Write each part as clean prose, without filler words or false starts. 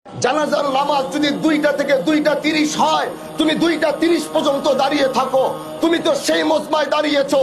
জানাজার নামাজ যদি 2টা থেকে 2টা 30 হয়, তুমি 2টা 30 পর্যন্ত দাঁড়িয়ে থাকো। তুমি তো সেই মজমায় দাঁড়িয়েছো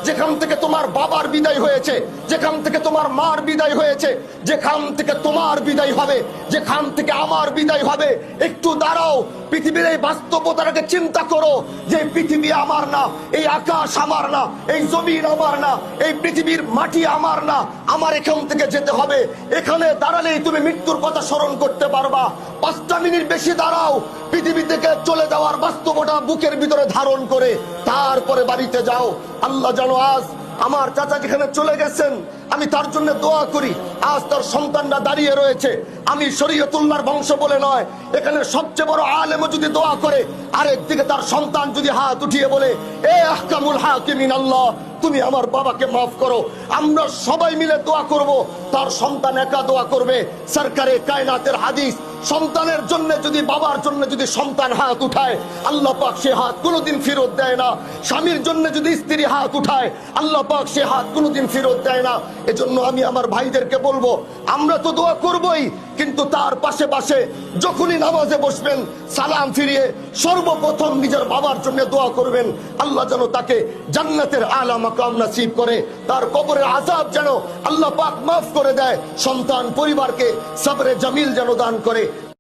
যেখান থেকে তোমার বাবার বিদায় হয়েছে, যেখান থেকে তোমার মার বিদায় হয়েছে, যেখান থেকে তোমার বিদায় হবে, যেখান থেকে আমার বিদায় হবে। একটু দাঁড়াও, পৃথিবীর এই বাস্তবতাটাকে চিন্তা করো যে পৃথিবী আমার না, এই আকাশ আমার না, এই জমিন আমার না, এই পৃথিবীর মাটি আমার না। আমার এখান থেকে যেতে হবে। এখানে দাঁড়ালেই তুমি মৃত্যুর কথা স্মরণ করতে পারবা। 5টা মিনিট বেশি দাঁড়াও, পৃথিবী থেকে চলে যাওয়ার বাস্তবতা বুকের ভিতরে ধারণ করে তারপরে বাড়িতে যাও। আল্লাহ জানো আজ আমার চাচা যেখানে চলে গেছেন, আমি তার জন্য দোয়া করি। আজ তার সন্তানরা দাঁড়িয়ে রয়েছে। আমি শরীয়তুল্লাহর বংশ বলে নয়, এখানে সবচেয়ে বড় আলেমও যদি দোয়া করে, আরেকদিকে তার সন্তান যদি হাত উঠিয়ে বলে, এ আহকামুল হাকিমিন আল্লাহ, তুমি আমার বাবাকে মাফ করো, আমরা সবাই মিলে দোয়া করব। তার সন্তান একা দোয়া করবে। সরকারে কায়নাতের হাদিস, সন্তানের জন্য যদি, বাবার জন্য যদি সন্তান হাত উঠায়, আল্লাহ পাক সে হাত কোনোদিন ফেরত দেয় না। স্বামীর জন্য যদি স্ত্রী হাত উঠায়, আল্লাহ পাক সে হাত কোনোদিন ফেরত দেয় না। এজন্য আমি আমার ভাইদেরকে বলবো, আমরা তো দোয়া করবই, কিন্তু তার পাশে পাশে যখনই নামাজে বসবেন, সালাম ফিরিয়ে সর্বপ্রথম নিজের বাবার জন্য দোয়া করবেন। আল্লাহ যেন তাকে জান্নাতের আলা মাকাম নসিব করে, তার কবরের আযাব যেন আল্লাহ পাক মাফ করে দেয়, সন্তান পরিবারকে সবরে জামিল যেন দান করে।